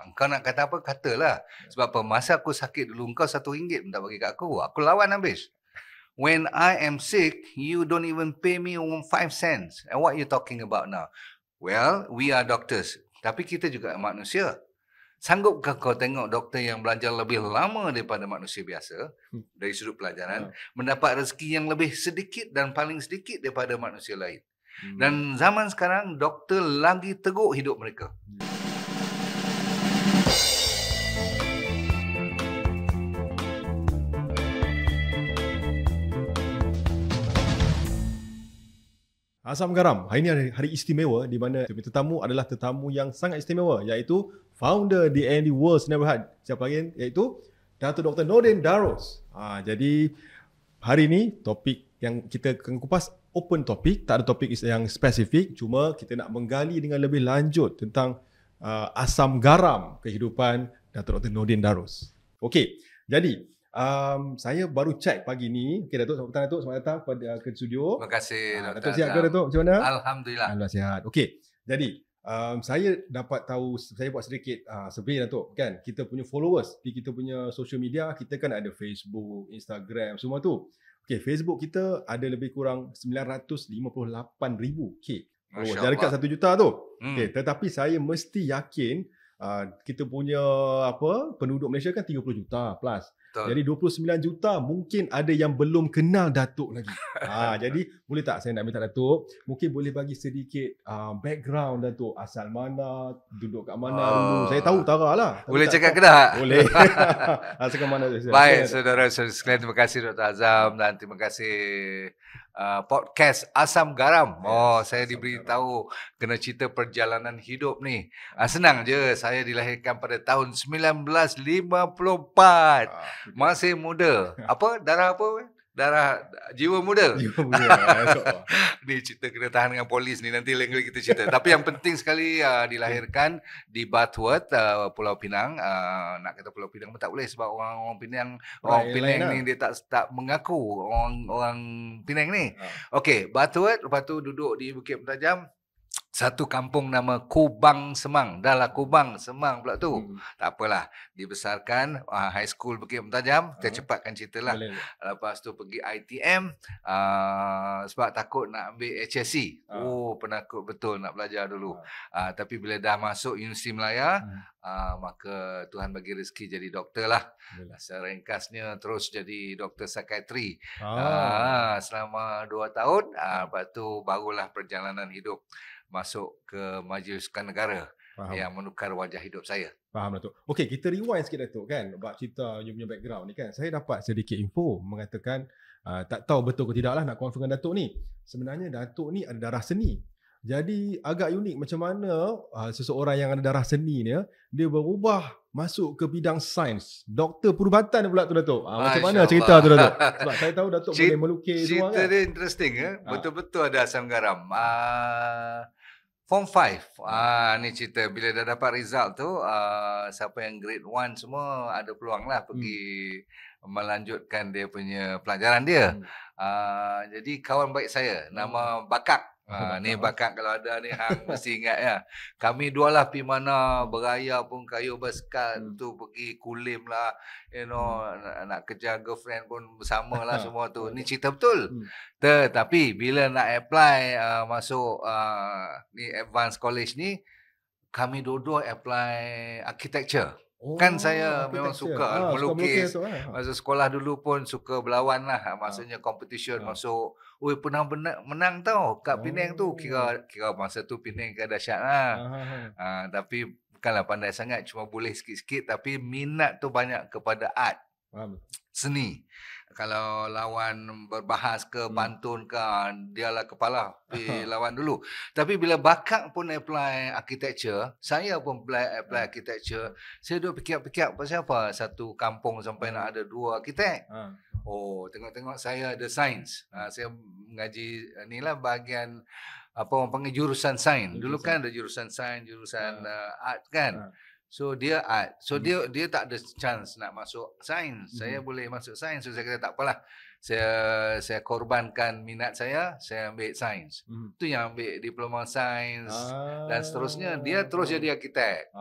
Engkau nak kata apa, katalah. Sebab apa, masa aku sakit dulu, engkau RM1 pun tak bagi kat aku lawan habis. When I am sick, you don't even pay me 5 cents. And what you talking about now? Well, we are doctors. Tapi kita juga manusia. Sanggupkah kau tengok doktor yang belajar lebih lama daripada manusia biasa, dari sudut pelajaran, mendapat rezeki yang lebih sedikit dan paling sedikit daripada manusia lain. Dan zaman sekarang, doktor lagi teruk hidup mereka. Asam Garam, hari ini hari istimewa di mana tetamu adalah tetamu yang sangat istimewa, iaitu founder The World's Neighborhood. Siapa lagi? Iaitu Dato' Dr. Nordin Darus. Jadi hari ini topik yang kita akan kupas open topik, tak ada topik yang spesifik, cuma kita nak menggali dengan lebih lanjut tentang asam garam kehidupan Dato' Dr. Nordin Darus. Okey, jadi saya baru cek pagi ni. Okey Datuk, selamat datang ke studio. Terima kasih Datuk. Sihat ke Datuk? Macam mana? Alhamdulillah. Alhamdulillah sihat. Okey. Jadi saya dapat tahu, saya buat sedikit survey Datuk, kan. Kita punya followers di kita punya social media, kita kan ada Facebook, Instagram, semua tu. Okey, Facebook kita ada lebih kurang 958,000 followers. Dah dekat 1 juta tu. Okey, tetapi saya mesti yakin kita punya penduduk Malaysia kan 30 juta plus. Betul. Jadi 29 juta mungkin ada yang belum kenal Datuk lagi. Jadi boleh tak saya nak minta Datuk, mungkin boleh bagi sedikit background Datuk, asal mana, duduk kat mana dulu. Saya tahu Tara lah. Boleh cakap ke tak? Boleh. Asal kat mana? Baik, saudara-saudara sekalian, terima kasih Dr. Azam dan terima kasih podcast Asam Garam. Saya diberitahu kena cerita perjalanan hidup ni. Senang je, saya dilahirkan pada tahun 1954. Masih muda. Darah apa? Darah jiwa muda. Ni cerita kena tahan dengan polis ni, nanti lain kali kita cerita. Tapi yang penting sekali dilahirkan di Butterworth, Pulau Pinang. Nak kata Pulau Pinang pun tak boleh sebab orang Pinang ni dia tak mengaku orang Pinang ni. Okey, Butterworth, lepas tu duduk di Bukit Pentajam. Satu kampung nama Kubang Semang. Dah lah Kubang Semang pula tu. Tak apalah. Dibesarkan high school Bukit Pentajam. Kita cepatkan cerita lah. Lepas tu pergi ITM. Sebab takut nak ambil HSC. Penakut betul nak belajar dulu. Tapi bila dah masuk Universiti Melaya, maka Tuhan bagi rezeki jadi doktor lah. Secara ringkasnya terus jadi doktor psikiatri. Selama 2 tahun. Lepas tu barulah perjalanan hidup masuk ke Majlis Sukan Negara. Yang menukar wajah hidup saya. Faham Datuk. Okey, kita rewind sikit Datuk, kan, buat cerita you punya background ni, kan. Saya dapat sedikit info mengatakan tak tahu betul ke tidak lah, nak confirm dengan Datuk ni. Sebenarnya Datuk ni ada darah seni. Jadi agak unik macam mana seseorang yang ada darah seni ni dia berubah masuk ke bidang sains. Doktor perubatan pula tu Datuk. Macam mana cerita tu Datuk? Sebab saya tahu Datuk boleh melukis semua, kan. Cerita dia interesting. Betul-betul ada asam garam. Form 5. Ni cerita bila dah dapat result tu, siapa yang grade 1 semua ada peluang lah pergi melanjutkan dia punya pelajaran dia. Jadi kawan baik saya nama Bakak. Ni Bakak, kalau ada ni hang mesti ingat ya. Kami dua lah pergi mana, beraya pun kayu basikal tu, pergi kulim lah, nak kejar girlfriend pun bersama lah semua tu. Ni cerita betul. Tetapi bila nak apply masuk ni advanced college ni, kami dua-dua apply architecture. Kan saya memang suka melukis. Masa sekolah dulu pun suka berlawan lah. Maksudnya competition masuk. Pernah menang tau kat Penang tu. Kira masa tu Penang kan dahsyat lah. Tapi bukanlah pandai sangat. Cuma boleh sikit-sikit. Tapi minat tu banyak kepada art. Seni. Kalau lawan berbahas ke pantun ke, dialah kepala lawan dulu. Tapi bila Bakak pun apply architecture, saya pun apply architecture, saya duk fikir-fikir pasal apa satu kampung sampai nak ada 2 arkitek. Tengok-tengok saya ada sains. Saya mengaji inilah bahagian apa orang panggil jurusan sains. Dulu kan ada jurusan sains, jurusan art kan. So dia art. So dia tak ada chance nak masuk sains. Saya boleh masuk sains. So saya kata tak apalah. Saya korbankan minat saya ambil sains. Tu yang ambil diploma sains dan seterusnya. Dia terus jadi arkitek.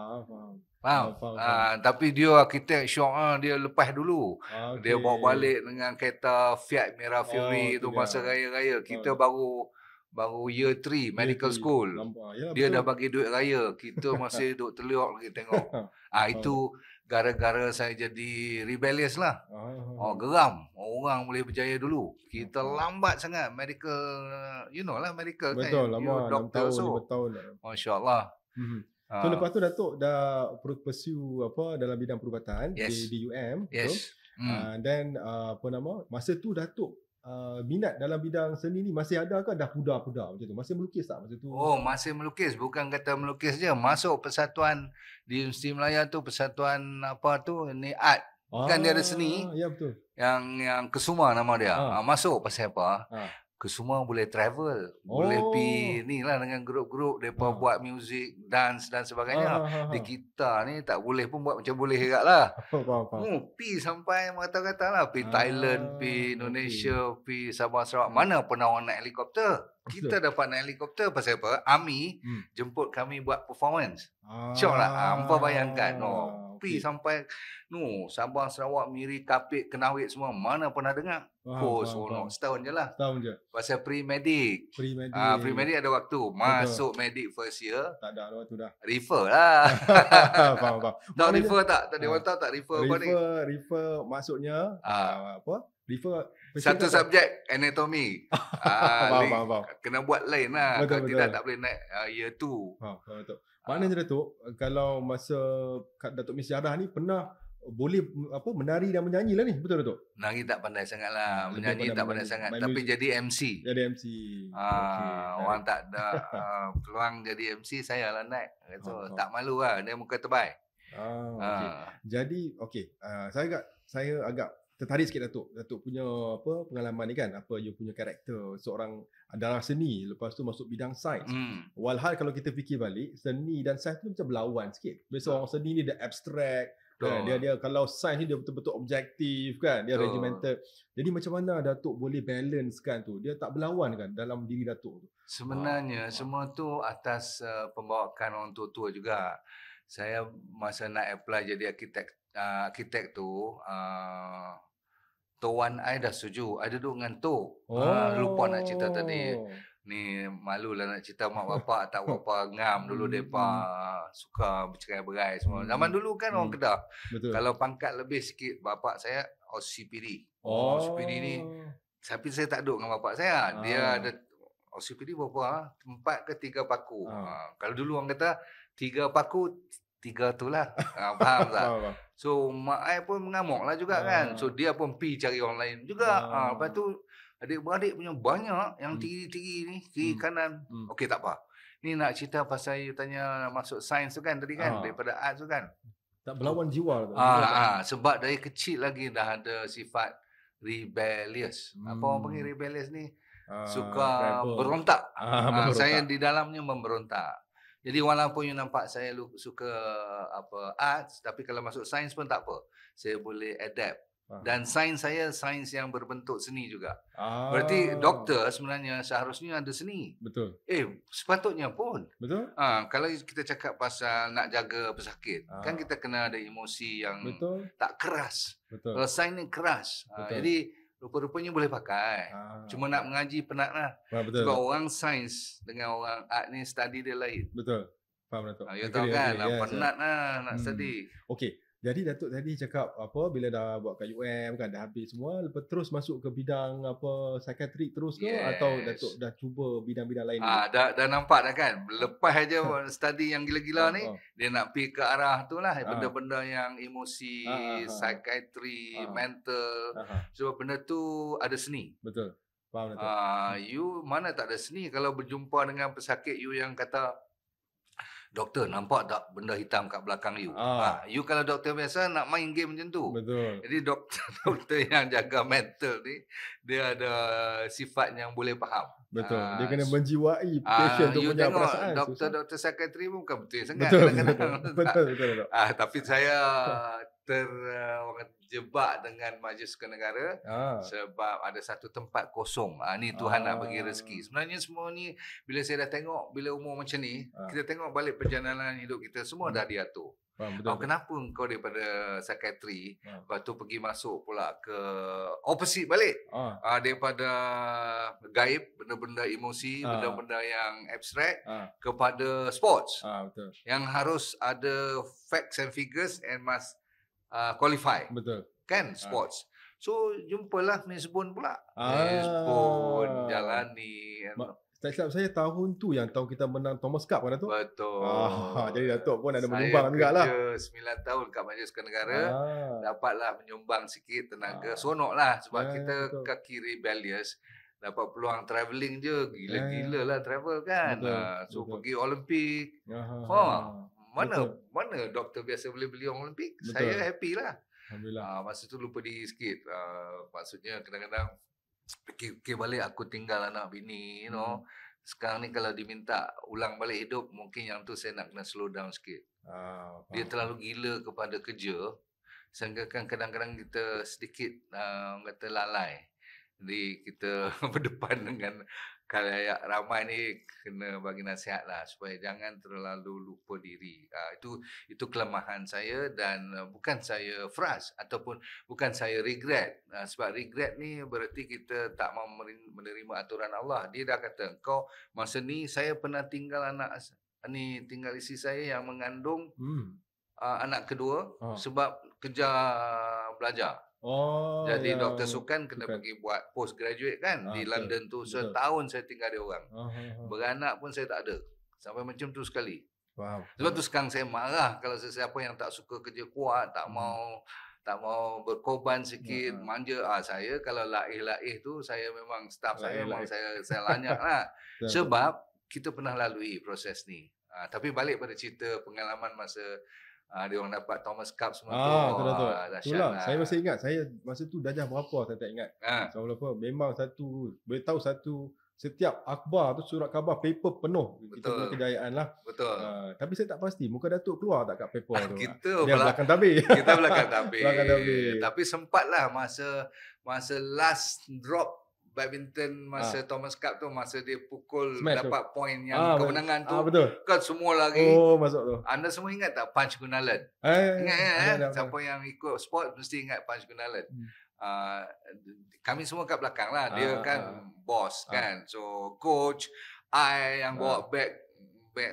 Faham? Faham. Tapi dia arkitek syok dia lepas dulu. Dia bawa Okey. balik dengan kereta Fiat Mira Oh, Fury tu tu dia. masa raya-raya. Kita Betul. baru year 3 Year medical 3. school. Nampak. Yalah, Dia betul. dah bagi duit raya. Kita masih duduk teliok lagi tengok. Itu gara-gara saya jadi rebellious lah. Geram. Orang boleh berjaya dulu. Kita lambat sangat medical, you know lah medical kan. Betul, You lama 6 doctor tahun, 5 so. tahun dah. Masya Allah. So lepas tu Datuk dah pursue dalam bidang perubatan Yes. di UM, betul? Yes. Then masa tu Datuk minat dalam bidang seni ni masih ada ke dah pudar-pudar macam tu? Masih melukis tak masa tu? Oh, masih melukis. Bukan kata melukis je. Masuk persatuan di Universiti Melaya tu, persatuan apa tu, ni art. Kan dia ada seni. Ya, betul. Yang Kesuma nama dia. Masuk pasal apa? Kesuma boleh travel. Boleh pergi ni lah dengan grup-grup. Mereka buat muzik, dance dan sebagainya. Di kita ni tak boleh pun buat macam boleh juga lah. Pergi sampai kata-kata lah. Pergi Thailand, pergi Indonesia, pergi Sabah Sarawak. Mana pernah orang naik helikopter? Kita dapat naik helikopter pasal apa? Army jemput kami buat performance. Syok lah. Hampa bayangkan. Pergi sampai Sabah Sarawak, Miri, Kapit, Kenawit semua. Mana pernah dengar? Seronok. Setahun je lah. Setahun je. Pasal pre-medic. Pre-medic. Pre-medic ada waktu. Masuk medic first year. Tak ada waktu dah. Refer lah. Faham. Tak refer tak? Tak ada tak refer apa ni? Refer maksudnya apa? Refer satu subjek anatomi. Faham. Kena buat lain lah. Betul, Kalau tidak tak boleh naik year 2. Betul. Maknanya Datuk, kalau masa Datuk Miss Syarah ni pernah boleh menari dan menyanyi lah ni, betul Datuk? Menari tak pandai sangat lah, menyanyi tak pandai sangat, tapi jadi MC. Jadi MC. Orang tak ada peluang jadi MC, saya lah naik. Tak malu lah, dia muka tebal. Jadi saya agak tertarik sikit Datuk punya pengalaman ni kan, you punya karakter seorang adalah seni, lepas tu masuk bidang sains. Walhal kalau kita fikir balik, seni dan sains tu macam berlawan sikit. Biasa orang seni ni dia abstrak, kan? Dia kalau sains ni dia betul-betul objektif kan, dia regimental. Jadi macam mana Datuk boleh balance kan tu? Dia tak berlawan kan dalam diri Datuk tu? Sebenarnya semua tu atas pembawakan orang tua-tua juga. Saya masa nak apply jadi arkitek tu, Tuan I dah setuju. I duduk dengan Tok. Lupa nak cerita tadi. Ni malu lah nak cerita mak bapak tak berapa ngam dulu mereka suka bercerai-berai semua. Zaman dulu kan orang Kedah. Betul. Kalau pangkat lebih sikit bapak saya OCPD. OCPD ni tapi saya tak duduk dengan bapak saya. Dia ada OCPD berapa? 4 ke 3 paku. Kalau dulu orang kata 3 paku 3 tu lah. Faham tak? So mak I pun mengamuk lah juga kan. So dia pun pergi cari orang lain juga. Lepas tu adik-beradik punya banyak yang tinggi-tinggi ni, kiri kanan. Okey tak apa. Ni nak cerita pasal you tanya masuk sains tu kan tadi kan, daripada art tu kan. Tak berlawan jiwa tu. Sebab dari kecil lagi dah ada sifat rebellious. Apa orang panggil rebellious ni? Suka berontak. Saya di dalamnya memberontak. Jadi walaupun you nampak saya suka arts, tapi kalau masuk sains pun tak apa. Saya boleh adapt. Dan sains saya sains yang berbentuk seni juga. Berarti doktor sebenarnya seharusnya ada seni. Betul. Sepatutnya pun. Betul. Kalau kita cakap pasal nak jaga pesakit, kan kita kena ada emosi yang tak keras. Betul. Kalau sains ni keras. Jadi rupa-rupanya boleh pakai. Cuma nak mengaji penat lah. Betul. Sebab orang sains dengan orang art ni study dia lain. Betul. Faham Datuk. You tahu kan, penat lah nak study. Okey. Jadi Datuk tadi cakap bila dah buat kat UM kan, dah habis semua, lepas terus masuk ke bidang psikiatrik terus ke atau Datuk dah cuba bidang-bidang lain? Dah nampak dah kan. Lepas aja study yang gila-gila ni, dia nak pergi ke arah tu lah, benda-benda yang emosi, psikiatri, mental. Sebab benda tu ada seni. Betul. Faham Datuk. You mana tak ada seni kalau berjumpa dengan pesakit you yang kata, doktor nampak tak benda hitam kat belakang you? You kalau doktor biasa nak main game macam tu. Betul. Jadi doktor yang jaga mental ni, dia ada sifat yang boleh faham. Betul. Dia kena menjiwai patient tu punya perasaan. Doktor psikiatri pun bukan betul sangat. Betul. Tapi saya terjebak dengan Majlis Sukan Negara sebab ada satu tempat kosong. Ni Tuhan nak bagi rezeki. Sebenarnya semua ni bila saya dah tengok, bila umur macam ni, kita tengok balik perjalanan hidup kita semua dah diatur. Faham, betul, betul. Kenapa kau daripada psychiatry, Faham. lepas tu pergi masuk pula ke opposite balik. Daripada gaib, benda-benda emosi, benda-benda yang abstrak kepada sports. Betul. Yang harus ada facts and figures and must qualify. Betul. Kan sports. So jumpalah Misbun pula. Misbun jalani. Tak silap saya tahun tu yang tahun kita menang Thomas Cup kan Datuk? Betul. Jadi Datuk pun ada menyumbang jugalah. Saya kerja 9 tahun kat Majlis Sukan Negara. Dapatlah menyumbang sikit tenaga. Seronok lah sebab kita betul. kaki rebellious. Dapat peluang travelling je. Gila-gila lah travel kan. So betul. pergi Olimpik. Mana doktor biasa boleh beli orang Olimpik? Betul. Saya happy lah. Alhamdulillah. Masa tu lupa diri sikit. Maksudnya kadang-kadang fikir balik aku tinggal anak bini, you know. Sekarang ni kalau diminta ulang balik hidup, mungkin yang tu saya nak kena slow down sikit. Dia terlalu gila kepada kerja, sehingga kan kadang-kadang kita sedikit kata lalai. Jadi kita berdepan dengan khalayak ramai ni, kena bagi nasihat lah supaya jangan terlalu lupa diri. Itu kelemahan saya dan bukan saya frust ataupun bukan saya regret. Sebab regret ni berarti kita tak mau menerima aturan Allah. Dia dah kata, kau masa ni saya pernah tinggal tinggal isteri saya yang mengandung anak kedua sebab kejar belajar. Jadi doktor sukan kena pergi buat postgraduate kan di London tu. Setahun saya tinggal dia orang. Beranak pun saya tak ada. Sampai macam tu sekali. Sebab tu sekarang saya marah kalau sesiapa yang tak suka kerja kuat, tak mau berkorban sikit, manja. Saya kalau laih-laih tu, saya memang staff saya memang saya lanyak lah. Sebab kita pernah lalui proses ni. Tapi balik pada cerita pengalaman masa dia orang dapat Thomas Cup semua tu. Itulah, saya masih ingat. Saya masa tu darjah berapa saya tak ingat. Berapa? Memang boleh tahu setiap akhbar tu, surat khabar, paper penuh. Kita punya kejayaan lah. Betul. Tapi saya tak pasti muka Datuk keluar tak kat paper tu. Dia belakang tabir. Kita belakang tabir. Tapi sempatlah masa last drop badminton masa Thomas Cup tu, masa dia pukul smash dapat tu. Point yang kemenangan tu, betul. Kan semua lagi masuk tu. Anda semua ingat tak Punch Gunalan? Ingat siapa yang ikut sport mesti ingat Punch Gunalan. Kami semua kat belakang lah. Dia kan bos kan. So coach yang bawa beg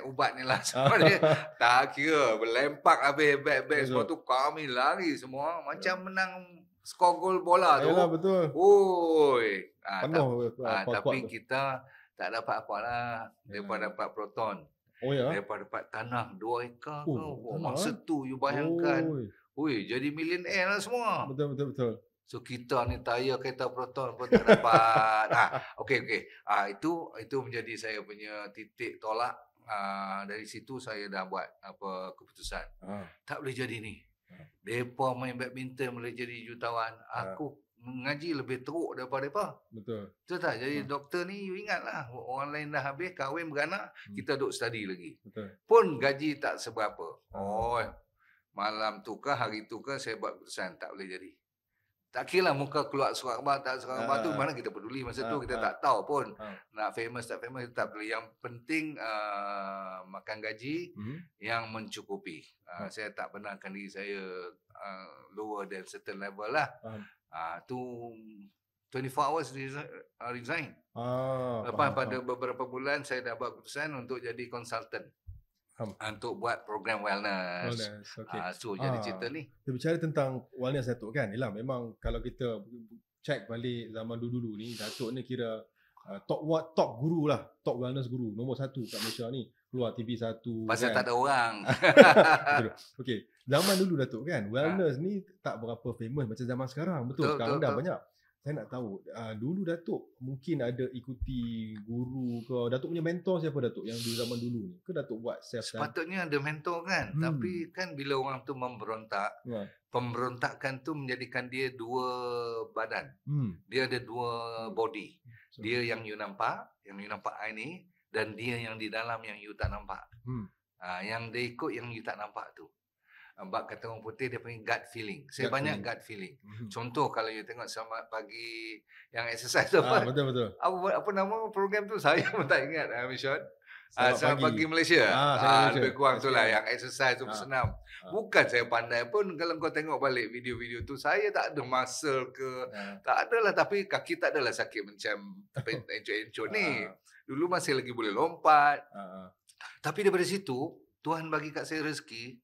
ubat ni lah semua dia. Tak kira berlempak habis beg semua tu, kami lari semua macam menang skor gol bola tu. Betul. Tapi kita tak dapat apa lah. Daripada dapat proton. Daripada dapat tanah 2 ekar ke. Masa tu you bayangkan. Jadi millionaire lah semua. Betul. So kita ni tayar kereta proton pun tak dapat. Okey. Itu menjadi saya punya titik tolak. Dari situ saya dah buat keputusan. Tak boleh jadi ni. Mereka main badminton boleh jadi jutawan. Aku mengaji lebih teruk daripada mereka. Betul tak? Jadi doktor ni you ingatlah, orang lain dah habis kahwin beranak, kita duduk study lagi. Betul. Pun gaji tak seberapa. Malam tu ke hari tu ke saya buat keputusan tak boleh jadi. Tak kira lah muka keluar surat khabar tak surat khabar tu, mana kita peduli masa tu, kita tak tahu pun nak famous tak famous, kita tak peduli. Yang penting makan gaji yang mencukupi. Saya tak benarkan diri saya lower than certain level lah. Tu 24 hours resign. Lepas pada beberapa bulan saya dah buat keputusan untuk jadi consultant. Untuk buat program wellness. So jadi cerita ni. Kita bicara tentang wellness Datuk kan. Yalah, memang kalau kita check balik zaman dulu-dulu ni, Datuk ni kira top guru lah. Top wellness guru. Nombor 1 kat Malaysia ni. Keluar TV1. Pasal kan? Tak ada orang. Okey. Zaman dulu Datuk kan, wellness ni tak berapa famous macam zaman sekarang. Betul sekarang dah banyak. Saya nak tahu, dulu Datuk mungkin ada ikuti guru ke, Datuk punya mentor siapa Datuk yang di zaman dulu ni? Ke Datuk buat self-study? Sepatutnya ada mentor kan, tapi kan bila orang tu memberontak, pemberontakan tu menjadikan dia 2 badan. Dia ada 2 body. Dia yang you nampak, I ni, dan dia yang di dalam yang you tak nampak. Yang dia ikut yang you tak nampak tu. Bab kata orang putih dia panggil gut feeling. Saya banyak gut feeling. Contoh kalau you tengok Selamat Pagi yang exercise tu betul. Apa nama program tu saya pun tak ingat, Mishon. Selamat pagi pagi. Malaysia. Selamat Malaysia. Lebih kurang itulah SPM. yang exercise tu Ah, bersenam. ah, Bukan saya pandai pun kalau kau tengok balik video-video tu, saya tak ada muscle ke, ah, tak adalah, tapi kaki tak adalah sakit macam encok-encok ni. ah, Dulu masih lagi boleh lompat. ah, Tapi daripada situ, Tuhan bagi kat saya rezeki.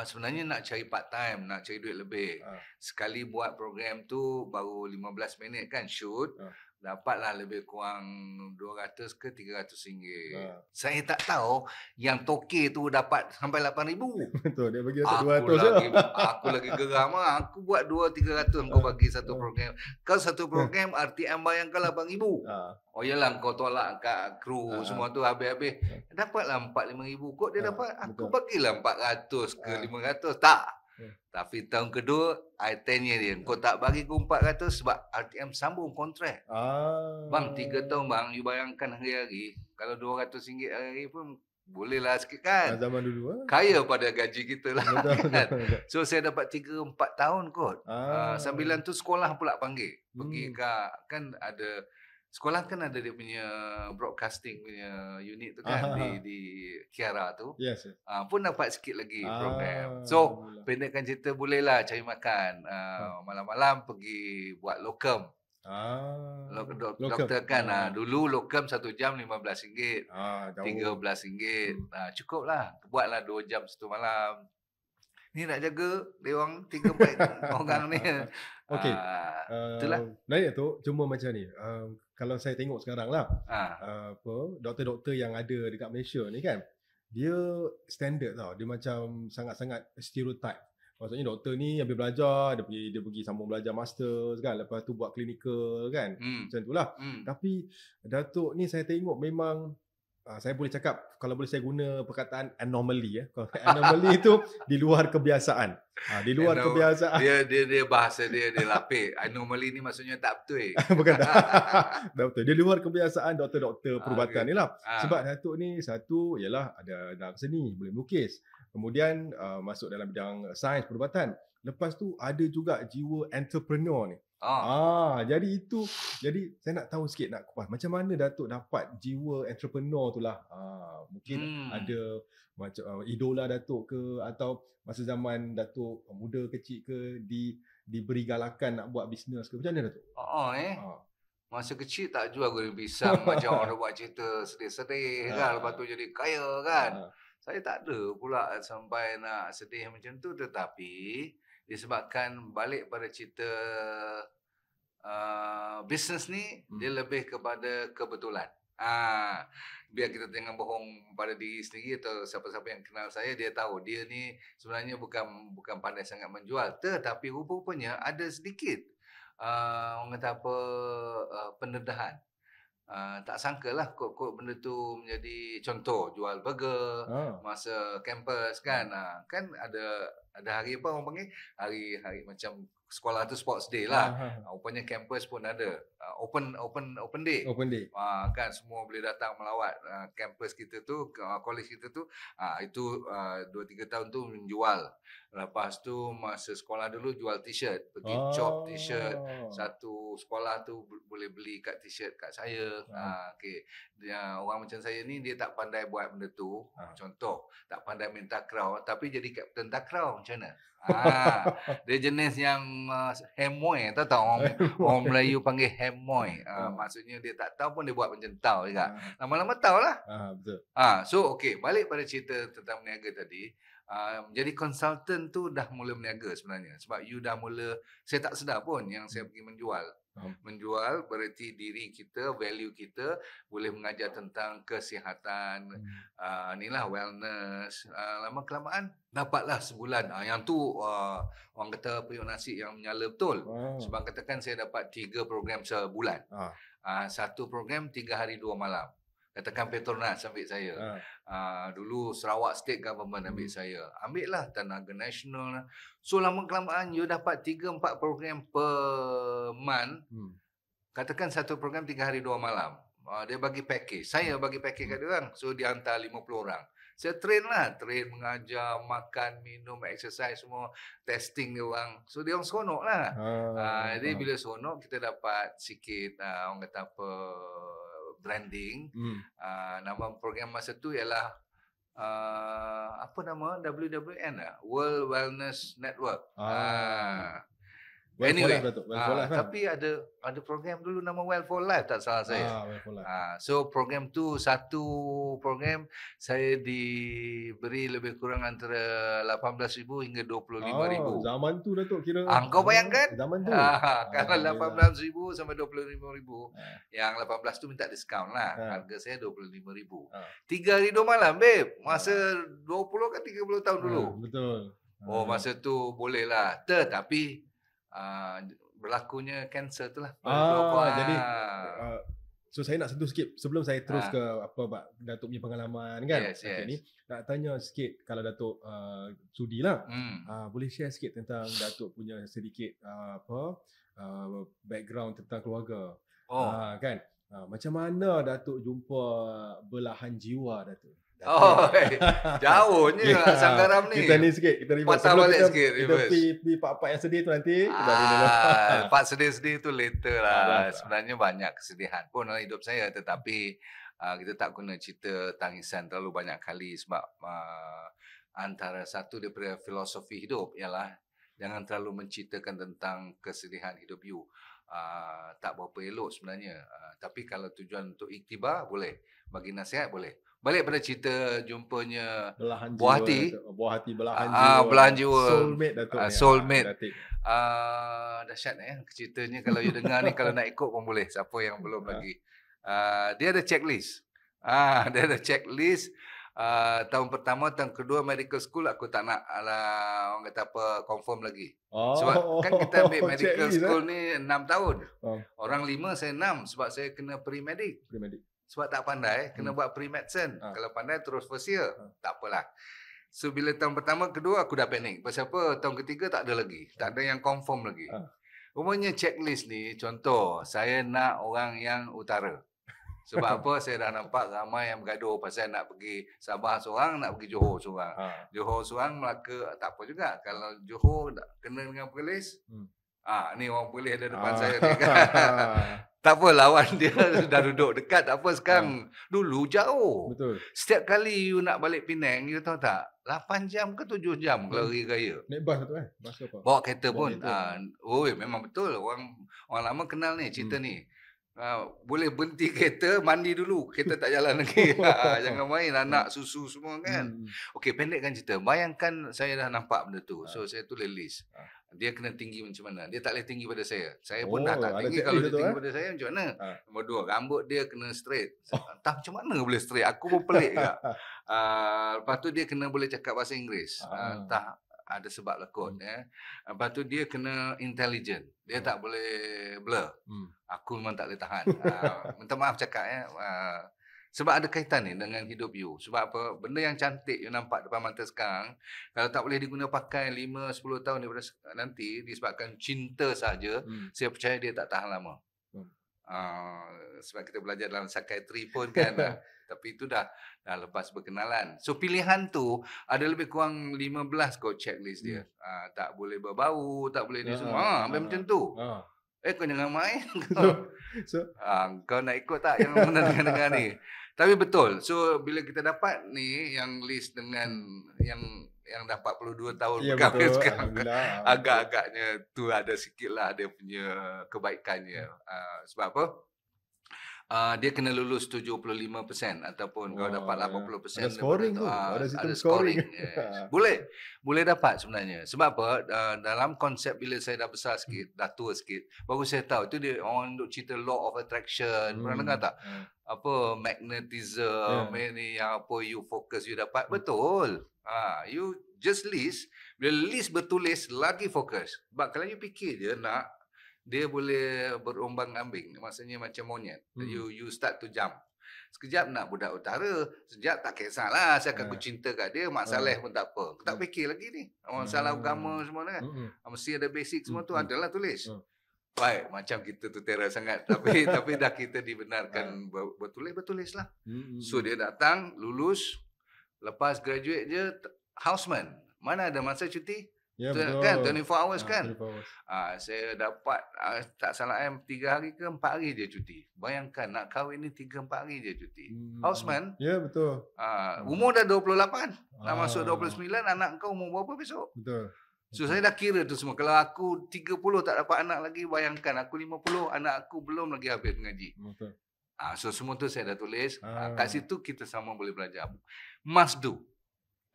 Sebenarnya nak cari part time, nak cari duit lebih. ah, Sekali buat program tu baru 15 minit kan shoot, ah, dapatlah lebih kurang 200 ke 300 ringgit. ah. Saya tak tahu yang toke tu dapat sampai 8,000. Betul, dia bagi Datuk Aku 200 je. aku lagi geram lah. Aku buat 2-300 kau bagi satu program. Kau satu program RTM bayang kau 8,000. Ah, Oh yalah kau tolak kat kru semua tu habis-habis. Dapatlah 4-5,000 kot dia dapat. Aku betul. bagilah 400 ke 500. Tak. Hmm. Tapi tahun kedua, I tanya dia, kau tak bagi aku 400 sebab RTM sambung kontrak. Bang, 3 tahun bang, you bayangkan hari-hari. Kalau RM200 hari-hari pun bolehlah sikit kan. Zaman dulu. Kaya pada gaji kita lah. Betul, Kan? betul. So saya dapat 3-4 tahun kot. Sambilan tu sekolah pula panggil. Pergi kan ada sekolah kan ada dia punya broadcasting punya unit tu kan di Kiara tu. Yes. Pun dapat sikit lagi program. So pendekkan cerita bolehlah cari makan. Malam-malam pergi buat lokum. Doktor kan. Dulu lokum 1 jam RM15. RM13. Cukup lah. Buatlah 2 jam 1 malam. Ni nak jaga dia orang 3-4 orang ni. Okey. Itulah. Lain tu cuma macam ni. Kalau saya tengok sekarang lah, doktor-doktor yang ada dekat Malaysia ni kan, dia standard tau. Dia macam sangat-sangat stereotype. Maksudnya doktor ni habis belajar, dia pergi sambung belajar master kan, lepas tu buat clinical kan. Macam itulah. Tapi Datuk ni saya tengok memang saya boleh cakap, kalau boleh saya guna perkataan anomaly ya. Anomaly itu di luar kebiasaan. Di luar kebiasaan. Dia bahasa dia lapik. Anomaly ni maksudnya tak betul. Bukan tak. Betul. Dia luar kebiasaan doktor-doktor perubatan ni lah. Sebab Datuk ni satu ialah ada dalam seni, boleh melukis. Kemudian masuk dalam bidang sains perubatan. Lepas tu ada juga jiwa entrepreneur ni. Jadi saya nak tahu sikit, nak kupas macam mana Datuk dapat jiwa entrepreneur tu lah. Mungkin ada macam idola Datuk ke, atau masa zaman Datuk muda kecil ke diberi galakan nak buat bisnes ke, macam mana Datuk? Masa kecil tak jual goreng pisang macam orang buat cerita sedih-sedih kan, lepas tu jadi kaya kan. Saya tak ada pula sampai nak sedih macam tu, tetapi disebabkan balik pada cerita bisnes ni, dia lebih kepada kebetulan. Biar kita jangan bohong pada diri sendiri, atau siapa-siapa yang kenal saya, dia tahu dia ni sebenarnya bukan pandai sangat menjual, tetapi rupa-rupanya ada sedikit orang kata apa, pendedahan. Tak sangkalah kod-kod benda tu menjadi contoh jual burger masa kampus kan. Kan ada hari apa orang panggil, hari macam sekolah tu sports day lah. Rupanya kampus pun ada open day. Kan semua boleh datang melawat kampus kita tu, college kita tu. Itu 2-3 tahun tu menjual. Lepas tu masa sekolah dulu jual t-shirt, pergi shop t-shirt. Satu sekolah tu boleh beli kat t-shirt kat saya. Okey. Dia orang macam saya ni, dia tak pandai buat benda tu. Contoh, tak pandai main takraw, tapi jadi kapten takraw macam mana? Dia jenis yang hemoy, tahu tak orang Melayu panggil hemoy. Maksudnya dia tak tahu pun dia buat macam tahu juga. Lama-lama tahu lah. Betul. So okey, balik pada cerita tentang berniaga tadi. Jadi konsultan tu dah mula berniaga sebenarnya. Sebab you dah mula, saya tak sedar pun yang saya pergi menjual. Menjual berarti diri kita, value kita, boleh mengajar tentang kesihatan, inilah wellness. Lama-kelamaan dapatlah sebulan. Yang tu orang kata periuk nasi yang menyala betul. Sebab katakan saya dapat 3 program sebulan. Satu program 3 hari 2 malam. Katakan Petronas ambil saya. Dulu Sarawak State Government ambil saya. Ambil lah Tenaga Nasional. So lama-kelamaan you dapat 3-4 program per month. Katakan satu program 3 hari 2 malam. Dia bagi package. Saya bagi package kat dia orang. So dia hantar 50 orang. Saya train lah. Train, mengajar, makan, minum, exercise semua. Testing dia orang. So dia orang seronok lah. Jadi bila seronok kita dapat sikit orang kata apa, branding. Nama program masa tu ialah apa nama? WWN lah, World Wellness Network. Well for Anyway, life, Datuk. Well for life, tapi ada program dulu nama Well for Life, tak salah saya. Well for life. So program tu, satu program saya diberi lebih kurang antara 18,000 hingga 25,000. Zaman tu, Datuk, kira. Kau bayangkan? Zaman tu. Kalau 18,000 sampai 25,000, yang 18 tu minta diskaun lah. Harga saya 25,000. 3 hari 2 malam, babe. Masa 20 ke 30 tahun dulu. Betul. Masa tu boleh lah. Tetapi berlakunya kanser tu lah. Jadi so saya nak sentuh sikit sebelum saya terus ke apa Datuk punya pengalaman kan. Yes. Ni nak tanya sikit kalau Datuk sudi lah. Boleh share sikit tentang Datuk punya sedikit background tentang keluarga. Kan. Macam mana Datuk jumpa belahan jiwa Datuk? Jauhnya Asam Garam ni. Kita ni sikit, kita reverse. Patah balik sikit, kita pergi part-part yang sedih tu nanti. Part sedih-sedih tu later lah. Sebenarnya banyak kesedihan pun dalam hidup saya, tetapi kita tak guna cerita tangisan terlalu banyak kali sebab antara satu daripada filosofi hidup ialah jangan terlalu menceritakan tentang kesedihan hidup you. Tak berapa elok sebenarnya. Tapi kalau tujuan untuk iktibar, boleh. Bagi nasihat, boleh. Balik pada cerita jumpanya buah hati. Buah hati, belahan jiwa. Soulmate, Datuk. Soulmate. Dahsyat ceritanya. Kalau you dengar ni, kalau nak ikut pun boleh. Siapa yang belum lagi. Dia ada checklist. Dia ada checklist. Tahun pertama, tahun kedua medical school aku tak nak orang kata apa confirm lagi. Sebab kan kita ambil medical school ni 6 tahun. Orang 5, saya 6 sebab saya kena pre-medic. Sebab tak pandai, kena buat pre-medicine. Kalau pandai terus first year. Tak apalah. So bila tahun pertama, kedua aku dah panik. Pasal apa? Tahun ketiga tak ada lagi. Tak ada yang confirm lagi. Umumnya checklist ni, contoh, saya nak orang yang utara. Sebab apa? Saya dah nampak ramai yang bergaduh pasal nak pergi Sabah seorang, nak pergi Johor seorang. Johor seorang, Melaka tak apa juga. Kalau Johor kena dengan Perlis, ni orang Perlis ada depan saya ni kan. Tak apa, lawan dia dah duduk dekat. Tak apa sekarang. Dulu jauh. Betul. Setiap kali you nak balik Penang, you tahu tak? 8 jam ke 7 jam kalau hari raya. Naik bas tu kan? Bas apa? Bawa kereta pun. Memang betul. Orang lama kenal ni cerita ni. Boleh berhenti kereta, mandi dulu. Kereta tak jalan lagi. Jangan main anak susu semua kan. Okey, pendekkan cerita. Bayangkan saya dah nampak benda tu. So saya tulis list. Dia kena tinggi macam mana. Dia tak boleh tinggi pada saya. Saya pun dah tak tinggi. Kalau dia tinggi pada saya macam mana. Nombor 2, rambut dia kena straight. Entah macam mana boleh straight. Aku pun pelik juga. Lepas tu dia kena boleh cakap bahasa Inggeris. Entah ada sebab lah kot. Lepas tu dia kena intelligent. Dia tak boleh blur. Aku memang tak boleh tahan. Minta maaf cakap sebab ada kaitan ni dengan hidup you. Sebab apa? Benda yang cantik you nampak depan mata sekarang, kalau tak boleh diguna pakai 5-10 tahun daripada nanti, disebabkan cinta saja, saya percaya dia tak tahan lama. Sebab kita belajar dalam psychiatry pun kan. Tapi itu dah lepas berkenalan. So pilihan tu ada lebih kurang 15 kot checklist dia. Tak boleh berbau, tak boleh ni semua. Ambil macam tu. Kau jangan main. Kau nak ikut tak yang mendengar ni? Tapi betul. So bila kita dapat ni yang list dengan yang dah 42 tahun berkahwin sekarang, agak-agaknya tu ada sikit lah dia punya kebaikannya. Sebab apa? Dia kena lulus 75% ataupun kalau dapat 80%. Ada scoring tu. Ada sistem scoring. Boleh dapat sebenarnya. Sebab apa? Dalam konsep bila saya dah besar sikit, dah tua sikit, baru saya tahu. Itu dia orang duk cerita law of attraction. Pernah dengar tak? Apa magnetism, ni yang apa you focus you dapat. Betul. You just list. Bila list bertulis, lagi fokus. Sebab kalau you fikir je nak, dia boleh berombang-ambing. Maksudnya macam monyet. You start to jump. Sekejap nak budak utara, sekejap tak kisahlah. Saya akan bercinta kat dia, Mak Saleh pun tak apa. Tak fikir lagi ni. Masalah agama semua kan. Mesti ada basic semua tu adalah tulis. Baik, macam kita tu terror sangat. Tapi dah kita dibenarkan bertulis lah. So dia datang, lulus. Lepas graduate je, houseman. Mana ada masa cuti? Ya Kan betul. 24 hours kan. 24 hours. Saya dapat tak salah 3 hari ke 4 hari je cuti. Bayangkan nak kahwin ni 3-4 hari je cuti. Houseman, Ya betul. umur dah 28, nak masuk Ah, 29, anak kau umur berapa besok? betul. So saya dah kira tu semua. Kalau aku 30 tak dapat anak lagi, bayangkan aku 50, anak aku belum lagi habis mengaji. Betul. So semua tu saya dah tulis. Ah. Kat situ kita sama boleh belajar. Must do.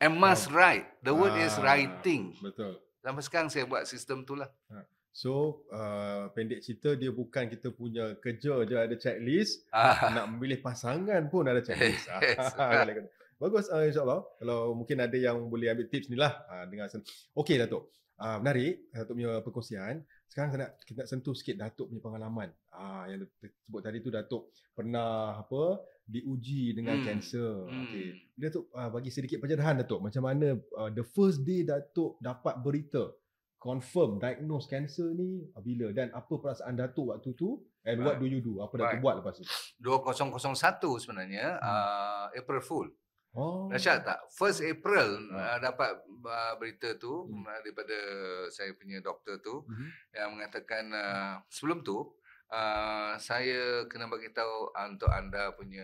And must write. The word is writing. Betul. Sampai sekarang saya buat sistem tu lah. So, pendek cerita dia bukan kita punya kerja je ada checklist, nak memilih pasangan pun ada checklist. Bagus, insyaAllah. Kalau mungkin ada yang boleh ambil tips ni lah. Okey Datuk, menarik Datuk punya perkongsian. Sekarang kita nak sentuh sikit Datuk punya pengalaman. Yang sebut tadi tu Datuk pernah diuji dengan kanser. Okey. Datuk bagi sedikit pencerahan Datuk, macam mana the first day Datuk dapat berita confirm diagnose cancer ni bila dan apa perasaan Datuk waktu tu and what do you do? Apa Datuk buat lepas tu? 2001 sebenarnya, April Fool. Dahsyat tak? 1st April dapat berita tu daripada saya punya doktor tu yang mengatakan sebelum tu saya kena bagi tahu untuk anda punya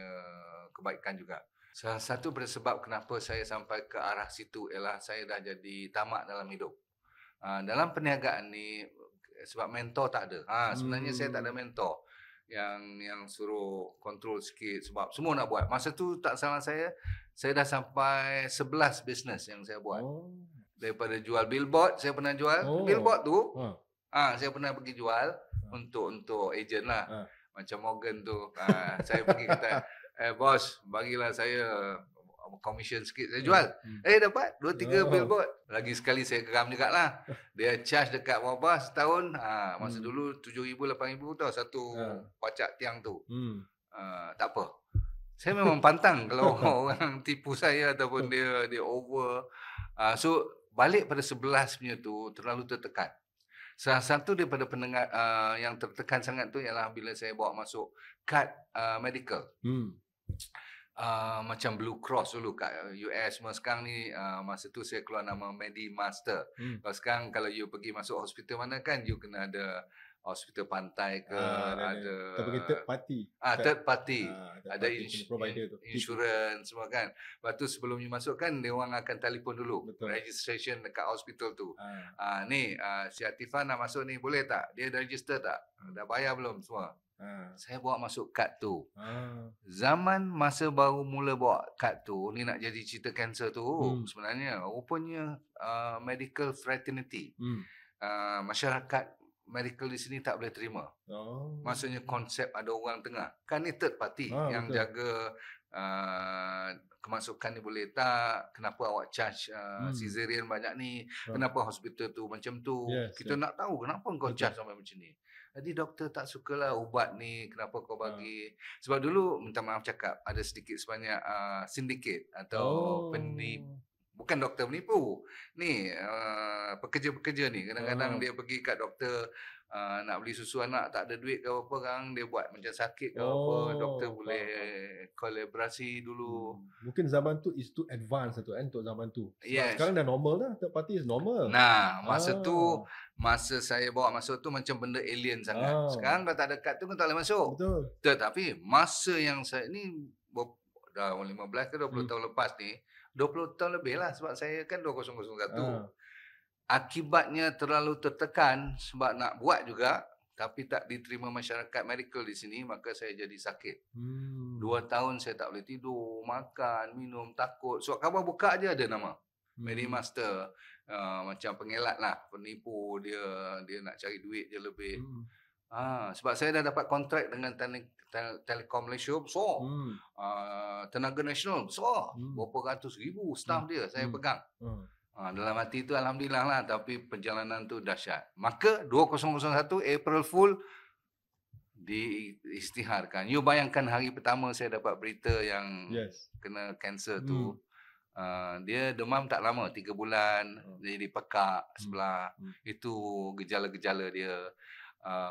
kebaikan juga. Salah satu sebab kenapa saya sampai ke arah situ ialah saya dah jadi tamak dalam hidup. Dalam perniagaan ni sebab mentor tak ada. Sebenarnya saya tak ada mentor yang suruh kontrol sikit sebab semua nak buat. Masa tu tak salah saya dah sampai 11 bisnes yang saya buat. Daripada jual billboard, saya pernah jual billboard tu. Saya pernah pergi jual untuk ejen lah. Macam Morgan tu. Saya pergi kata, bos, bagilah saya commission sikit, saya jual. Dapat 2-3 billboard. Lagi sekali saya geram jugalah. Dia charge dekat berapa setahun. Masa dulu 7,000 8,000 tau satu pacak tiang tu. Tak apa. Saya memang pantang kalau orang tipu saya ataupun dia over. So balik pada 11 punya tu terlalu tertekan. Salah satu daripada pendengar yang tertekan sangat tu ialah bila saya bawa masuk kad medical. Macam Blue Cross dulu kat US. Sekarang ni masa tu saya keluar nama MediMaster. Kalau sekarang kalau you pergi masuk hospital mana kan you kena ada hospital pantai ke, ada third party. Third party. Ada provider tu. Insurance semua kan. Lepas tu sebelum you masuk kan dia orang akan telefon dulu. Betul. Registration dekat hospital tu. Ni si Atifah nak masuk ni boleh tak? Dia dah register tak? Dah bayar belum semua? Saya bawa masuk kad tu. Zaman masa baru mula bawa kad tu, ni nak jadi cerita kanser tu, sebenarnya rupanya medical fraternity. Masyarakat medical di sini tak boleh terima. Maksudnya konsep ada orang tengah. Kan ni third party yang betul. Jaga kemasukan ni boleh tak, kenapa awak charge cesarean banyak ni, kenapa hospital tu macam tu. Kita nak tahu kenapa kau charge sampai macam ni. Jadi doktor tak sukalah ubat ni, kenapa kau bagi. Sebab dulu, minta maaf cakap, ada sedikit sebanyak sindiket atau penipu. Bukan doktor penipu. Ni pekerja-pekerja ni, kadang-kadang dia pergi kat doktor nak beli susu anak, tak ada duit ke apa, kan dia buat macam sakit ke apa, doktor boleh kolaborasi dulu. Mungkin zaman tu is too advanced tu kan untuk zaman tu. Yes. Sekarang dah normal dah, third party is normal. Nah, masa tu, masa saya bawa masuk tu macam benda alien sangat. Sekarang kalau tak ada kad tu kan tak boleh masuk. Betul. Tetapi masa yang saya ni dah 15 ke 20 tahun lepas ni, 20 tahun lebih lah sebab saya kan 2001. Akibatnya terlalu tertekan sebab nak buat juga tapi tak diterima masyarakat medical di sini, maka saya jadi sakit. 2 tahun saya tak boleh tidur, makan, minum, takut. Surat khabar buka aja ada nama. MediMaster. Macam pengelat lah, penipu, dia nak cari duit je lebih. Sebab saya dah dapat kontrak dengan Telekom Malaysia besar. Tenaga Nasional besar. Berapa ratus ribu staff dia saya pegang. Dalam hati tu alhamdulillah lah, tapi perjalanan tu dahsyat. Maka 2001 April Fool diisytiharkan. You bayangkan hari pertama saya dapat berita yang kena kanser tu. Dia demam tak lama, 3 bulan, jadi pekak sebelah. Itu gejala-gejala dia.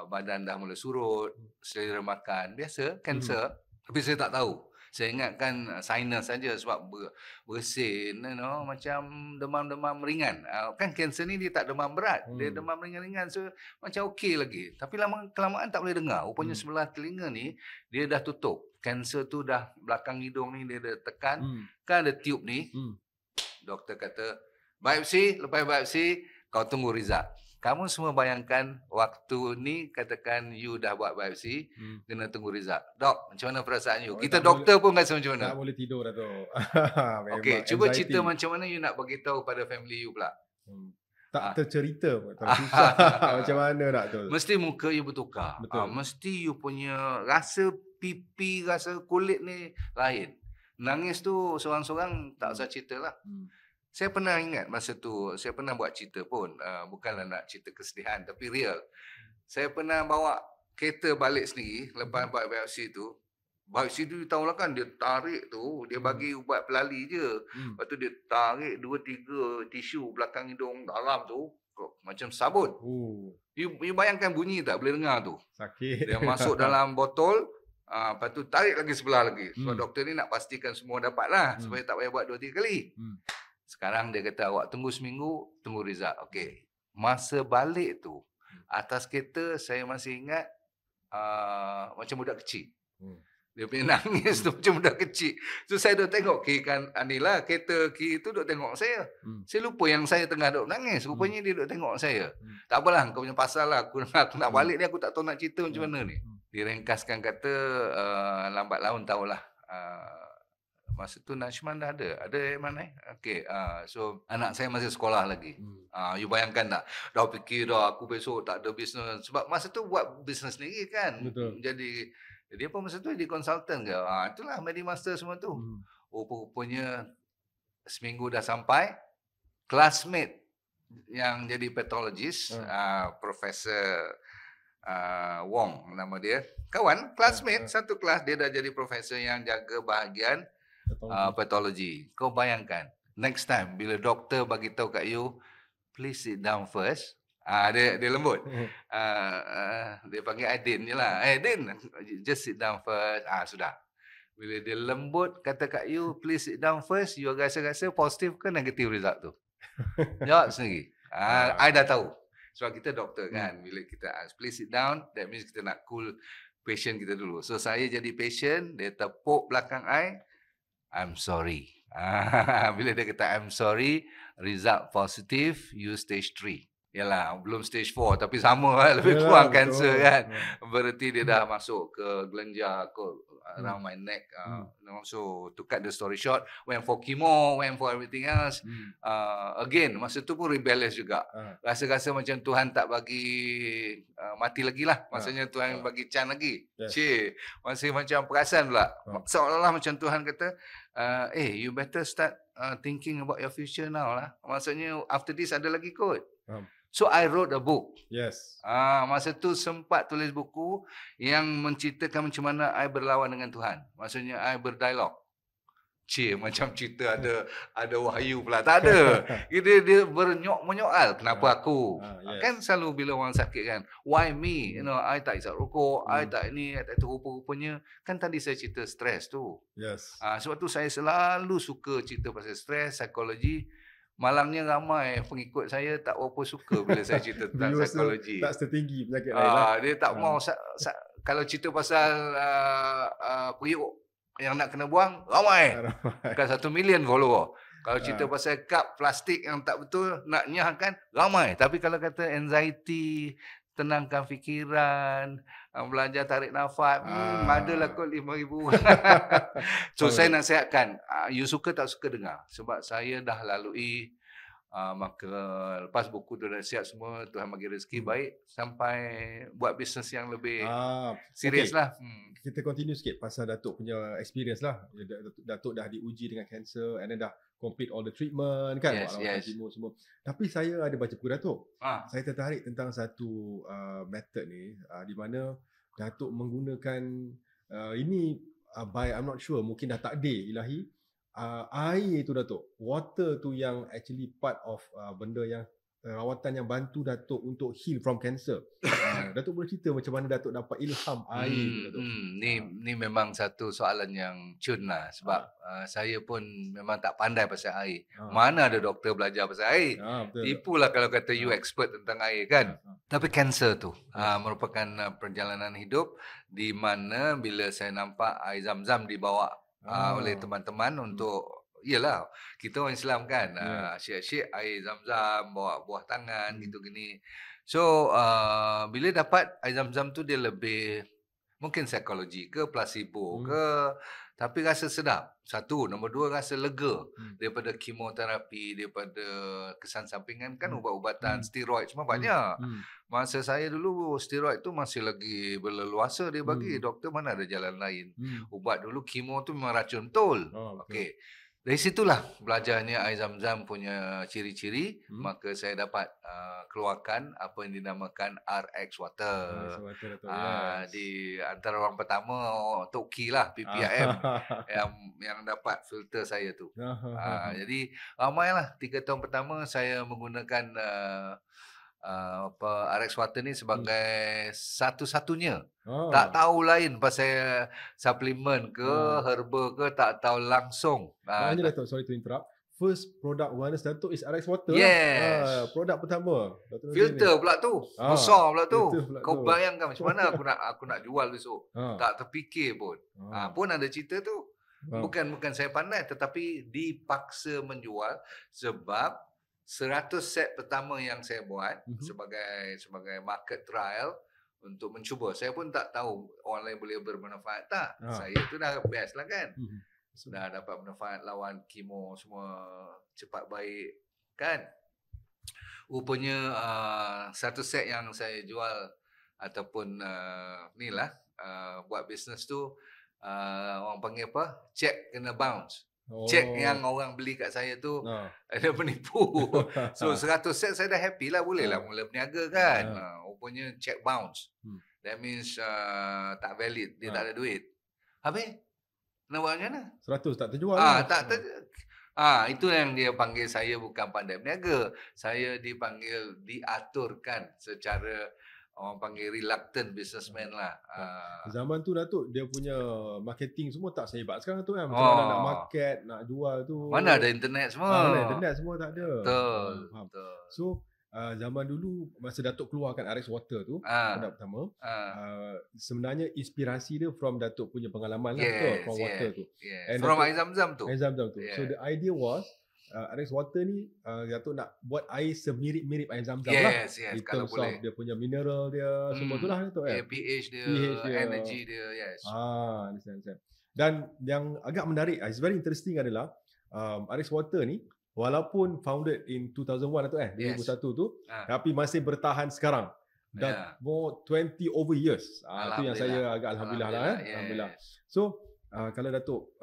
Badan dah mula surut, selera makan. Biasa kanser, tapi saya tak tahu. Saya ingatkan sinus saja sebab bersin, macam demam-demam ringan. Kan kanser ni dia tak demam berat, dia demam ringan-ringan, so macam okey lagi. Tapi lama kelamaan tak boleh dengar. Rupanya sebelah telinga ni dia dah tutup. Kanser tu dah belakang hidung ni dia dah tekan. Kan ada tube ni. Doktor kata, biopsi, lepas biopsi kau tunggu result. Kamu semua bayangkan waktu ni katakan you dah buat biopsi, kena tunggu result. Dok, macam mana perasaan you? Kita doktor pun rasa macam mana? Tak boleh tidur dah tu. Okey, cuba cerita macam mana you nak bagi tahu pada family you pula. Tak tercerita pun. Susah. Macam mana nak tu? Mesti muka you bertukar. Mesti you punya rasa pipi, rasa kulit ni lain. Nangis tu seorang-seorang tak usah cerita lah. Saya pernah ingat masa tu, saya pernah buat cerita pun. Bukanlah nak cerita kesedihan, tapi real. Saya pernah bawa kereta balik sendiri lepas buat biopsi tu. Biopsi tu tahulah kan, dia tarik tu, dia bagi ubat pelali je. Lepas tu dia tarik 2-3 tisu belakang hidung dalam tu, macam sabun. You bayangkan bunyi tak boleh dengar tu? Sakit. Dia masuk dalam botol, lepas tu tarik lagi sebelah lagi. Sebab doktor ni nak pastikan semua dapat lah, supaya tak payah buat 2-3 kali. Sekarang dia kata awak tunggu seminggu, tunggu result. Okey. Masa balik tu, atas kereta saya masih ingat macam budak kecil. Dia punya nangis tu macam budak kecil. So saya duk tengok kiri kan, anilah kereta kiri tu duk tengok saya. Saya lupa yang saya tengah duk nangis. Rupanya dia duk tengok saya. Tak apalah, kau punya pasal lah. Aku nak balik ni, aku tak tahu nak cerita macam mana ni. Direngkaskan kata, lambat laun tahulah. Masa tu Najman dah ada. Ada mana? Okey. So anak saya masih sekolah lagi. You bayangkan tak? Dah fikir dah aku besok tak ada bisnes. Sebab masa tu buat bisnes sendiri kan. Betul. Jadi dia pun masa tu jadi konsultan ke. Itulah Medimaster semua tu. Rupanya seminggu dah sampai. Classmate yang jadi pathologist, Profesor Wong nama dia. Kawan, classmate, satu kelas. Dia dah jadi profesor yang jaga bahagian pathology. Kau bayangkan, next time bila doktor bagi tahu kat you, please sit down first. Dia lembut. Dia panggil Aidin je lah. Aidin, just sit down first. Sudah. Bila dia lembut kata kat you, please sit down first, you rasa-rasa positif ke negatif result tu? Jawab sendiri. I dah tahu. Sebab kita doktor kan. Bila kita please sit down, that means kita nak cool patient kita dulu. So saya jadi patient, dia tepuk belakang I'm sorry. Bila dia kata I'm sorry, result positif, you stage 3. Yalah, belum stage 4 tapi sama lah, lebih kurang kanser kan. Berarti dia dah masuk ke gelenjar, ke around my neck. So to cut the story short, went for chemo, went for everything else. Again, masa tu pun rebellious juga. Rasa-rasa macam Tuhan tak bagi mati lagi lah. Maksudnya Tuhan bagi chance lagi. Masih macam perasan pula. Seolah-olah macam Tuhan kata, you better start thinking about your future now lah. Maksudnya after this ada lagi kot. So I wrote a book. Yes. Masa tu sempat tulis buku yang menceritakan macam mana I berlawan dengan Tuhan. Maksudnya I berdialog. Macam cerita ada wahyu pula. Tak ada. Dia menyoal kenapa aku. Kan selalu bila orang sakit kan, why me? I tak isap rokok, I tak ini, I tak itu. Rupa-rupanya kan tadi saya cerita stres tu. Yes. Sebab tu saya selalu suka cerita pasal stres, psikologi. Malangnya ramai pengikut saya tak berapa suka bila saya cerita tentang psikologi. Tak setinggi penyakit lain lah. Dia tak mau kalau cerita pasal periuk yang nak kena buang, ramai. Bukan 1 million follower. Kalau cerita pasal cup plastik yang tak betul nak nyahkan, ramai. Tapi kalau kata anxiety, tenangkan fikiran, belajar tarik nafas, adalah kot 5,000. So saya nasihatkan, you suka tak suka dengar. Sebab saya dah lalui, maka lepas buku tu dah siap semua, Tuhan bagi rezeki baik, sampai buat bisnes yang lebih serius lah. Kita continue sikit pasal Datuk punya experience lah. Datuk dah diuji dengan kanser and then dah complete all the treatment kan, chemo semua. Tapi saya ada baca buku Datuk. Saya tertarik tentang satu method ni, di mana Datuk menggunakan ini by I'm not sure, mungkin dah takdir ilahi, air tu Datuk, water tu yang actually part of benda yang rawatan yang bantu Datuk untuk heal from cancer. Datuk boleh cerita macam mana Datuk dapat ilham air tu, Datuk? Ni memang satu soalan yang cun lah sebab saya pun memang tak pandai pasal air. Mana ada doktor belajar pasal air? Betul. Tipulah kalau kata you expert tentang air kan. Tapi kanser tu merupakan perjalanan hidup di mana bila saya nampak air zam-zam dibawa oleh teman-teman untuk yelah, kita orang Islam kan, syek-syek air zam-zam, bawa buah tangan, gitu gini. So, bila dapat air zam-zam tu dia lebih, mungkin psikologi ke, placebo ke, tapi rasa sedap. Satu. Nombor dua, rasa lega. Daripada kemoterapi, daripada kesan sampingan kan, ubat-ubatan, steroid semua banyak. Masa saya dulu, steroid tu masih lagi berleluasa dia bagi. Doktor mana ada jalan lain. Ubat dulu, kemo tu memang racun betul. Okey. Dari situlah belajarnya air zam-zam punya ciri-ciri, maka saya dapat keluarkan apa yang dinamakan RX Water. Di antara orang pertama Tok Ki lah, PPIM yang dapat filter saya tu. Jadi ramailah 3 tahun pertama saya menggunakan RX Water ni sebagai satu-satunya. Tak tahu lain pasal suplemen ke, herba ke, tak tahu langsung. Maknanya Datuk, sorry to interrupt. First product awareness Datuk is RX Water. Yes. Produk pertama. Filter pula tu. Besar pula tu. Kau bayangkan macam mana aku nak jual besok. Tak terfikir pun. Pun ada cerita tu. Bukan saya pandai tetapi dipaksa menjual sebab 100 set pertama yang saya buat sebagai market trial untuk mencuba. Saya pun tak tahu orang lain boleh bermanfaat tak. Saya tu dah best lah kan. Dah dapat manfaat lawan kemo semua cepat baik kan. Rupanya 100 set yang saya jual ataupun ni lah buat bisnes tu orang panggil apa? Check kena bounce. Cek yang orang beli kat saya tu ada penipu. So 100 set saya dah happy lah, boleh lah mula berniaga kan. Rupanya check bounce. That means tak valid, dia tak ada duit. Habis nak buat macam mana? 100 tak terjual. Itu yang dia panggil saya bukan pandai berniaga. Saya diaturkan secara orang panggil reluctant businessman lah. Zaman tu Datuk, dia punya marketing semua tak sehebat sekarang tu kan. Macam mana nak market, nak jual tu. Mana ada internet semua. Mana internet semua tak ada. Betul. So, zaman dulu masa Datuk keluarkan RX Water tu, produk pertama, sebenarnya inspirasi dia from Datuk punya pengalaman lah. From water tu. From air zam-zam tu. Air zam-zam tu. So, the idea was, RX Water ni Datuk nak buat air semirip-mirip air zam-zam lah. In terms of dia punya mineral dia, semua tu lah Datuk kan. pH dia, energy dia, understand. Dan yang agak menarik, it's very interesting adalah RX Water ni walaupun founded in 2001 Datuk 2001 tu, tapi masih bertahan sekarang. Dah more 20 over years. Itu yang saya agak Alhamdulillah lah. Alhamdulillah. So, kalau Datuk,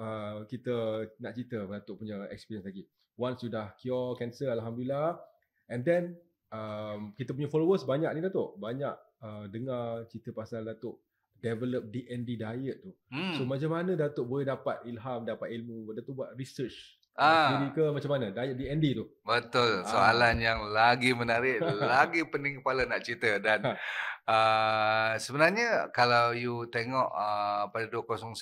kita nak cerita Datuk punya experience lagi. Once sudah cure cancer, Alhamdulillah. And then, kita punya followers banyak ni Datuk. Banyak dengar cerita pasal Datuk develop DND diet tu. So, macam mana Datuk boleh dapat ilham, dapat ilmu? Datuk buat research sendiri ke macam mana? Diet DND tu. Betul. Soalan yang lagi menarik, lagi pening kepala nak cerita. Dan sebenarnya kalau you tengok pada 2001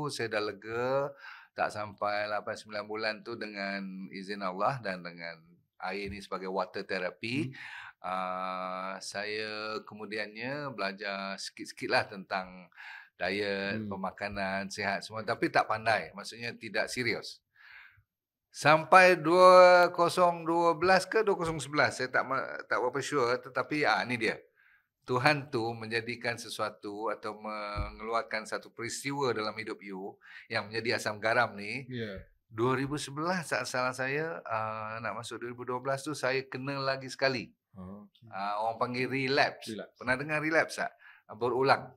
saya dah lega, tak sampai 8-9 bulan tu dengan izin Allah dan dengan air ni sebagai water therapy, saya kemudiannya belajar sikit-sikit lah tentang diet, pemakanan, sihat semua, tapi tak pandai, maksudnya tidak serius. Sampai 2012 ke 2011, saya tak berapa sure, tetapi ni dia. Tuhan tu menjadikan sesuatu atau mengeluarkan satu peristiwa dalam hidup you yang menjadi asam garam ni. 2011 tak salah saya, nak masuk 2012 tu saya kena lagi sekali. Orang panggil relapse. Pernah dengar relapse tak? Berulang.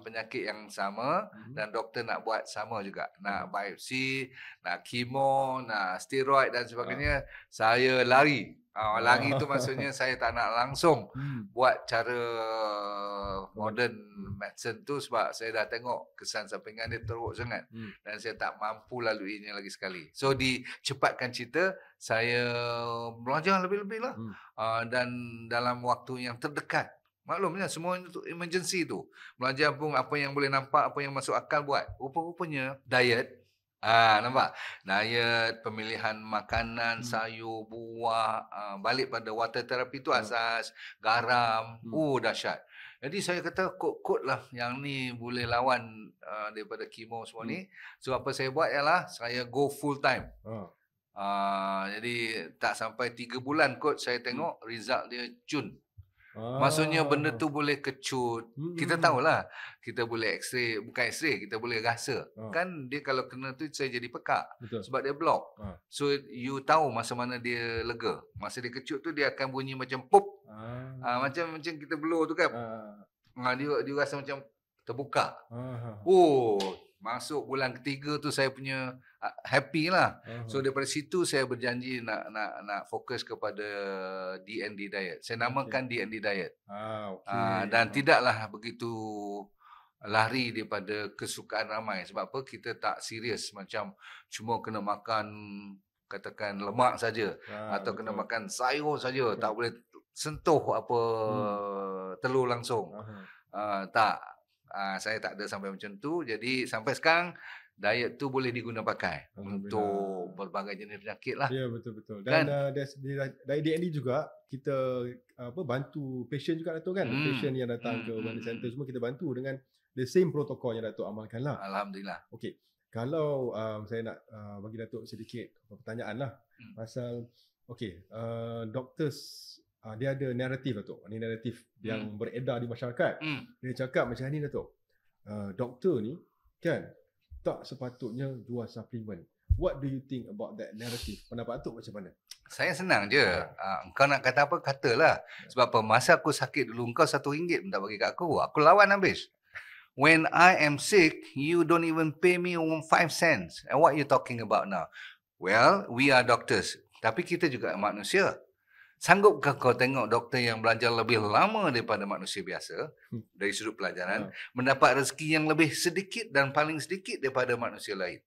penyakit yang sama dan doktor nak buat sama juga. Nak biopsi, nak kemo, nak steroid dan sebagainya, saya lari. Lari tu maksudnya saya tak nak langsung buat cara modern medicine tu sebab saya dah tengok kesan sampingan dia teruk sangat dan saya tak mampu laluinya lagi sekali. So dicepatkan cerita, saya belajar lebih-lebih lah dan dalam waktu yang terdekat. Maklumnya semua itu emergency tu. Belajar pun apa yang boleh nampak, apa yang masuk akal buat. Rupa-rupanya diet. Nampak? Diet, pemilihan makanan, sayur, buah, balik pada water therapy tu asas, garam. Dahsyat. Jadi saya kata kod-kod lah yang ni boleh lawan daripada kemo semua ni. So apa saya buat ialah saya go full time. Jadi tak sampai 3 bulan kot saya tengok result dia cun. Maksudnya benda tu boleh kecut. Kita tahulah. Kita boleh x-ray, bukan x-ray, kita boleh rasa. Kan dia kalau kena tu saya jadi pekak. Betul. Sebab dia block. So you tahu masa mana dia lega. Masa dia kecut tu dia akan bunyi macam pop. Macam kita blow tu kan. Dia rasa macam terbuka. Masuk bulan ketiga tu saya punya happy lah. So daripada situ saya berjanji nak fokus kepada DND diet. Saya namakan DND diet. Dan tidaklah begitu lari daripada kesukaan ramai. Sebab apa? Kita tak serius macam cuma kena makan katakan lemak saja atau kena makan sayur saja. Tak boleh sentuh apa telur langsung. Tak. Saya tak ada sampai macam tu. Jadi sampai sekarang diet tu boleh diguna pakai untuk berbagai jenis penyakit lah. Ya, betul-betul. Dan kan? Dari DND juga kita bantu patient juga Datuk kan. Patient yang datang ke wellness center semua kita bantu dengan the same protocol yang Datuk amalkan lah. Alhamdulillah. Okey. Kalau saya nak bagi Datuk sedikit pertanyaan lah pasal doctors dia ada naratif Datuk. Ini naratif yang beredar di masyarakat. Dia cakap macam ni Datuk. Doktor ni kan tak sepatutnya jual suplemen. What do you think about that narrative? Pendapat Datuk macam mana? Saya senang je. Kau nak kata apa, katalah. Sebab apa? Masa aku sakit dulu, kau RM1 pun tak bagi kat aku. Aku lawan habis. When I am sick, you don't even pay me 5 cents. And what you talking about now? Well, we are doctors. Tapi kita juga manusia. Sanggupkah kau tengok doktor yang belajar lebih lama daripada manusia biasa dari sudut pelajaran mendapat rezeki yang lebih sedikit dan paling sedikit daripada manusia lain?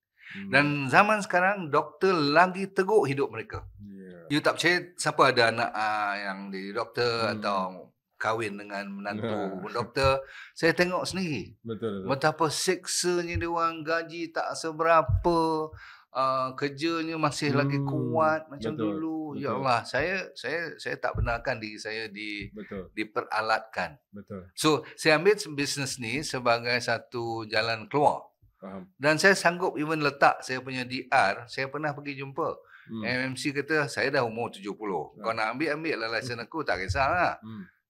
Dan zaman sekarang doktor lagi teruk hidup mereka. You tak percaya siapa ada anak yang jadi doktor atau kahwin dengan menantu doktor, saya tengok sendiri. Betul. Betapa seksanya dia orang, gaji tak seberapa. Kerjanya masih lagi kuat macam dulu. Ya Allah, saya tak benarkan diri saya diperalatkan. Betul. So, saya ambil bisnes ni sebagai satu jalan keluar. Dan saya sanggup even letak saya punya DR. Saya pernah pergi jumpa MMC kata saya dah umur 70. Kau nak ambil lah lesen aku, tak kisahlah.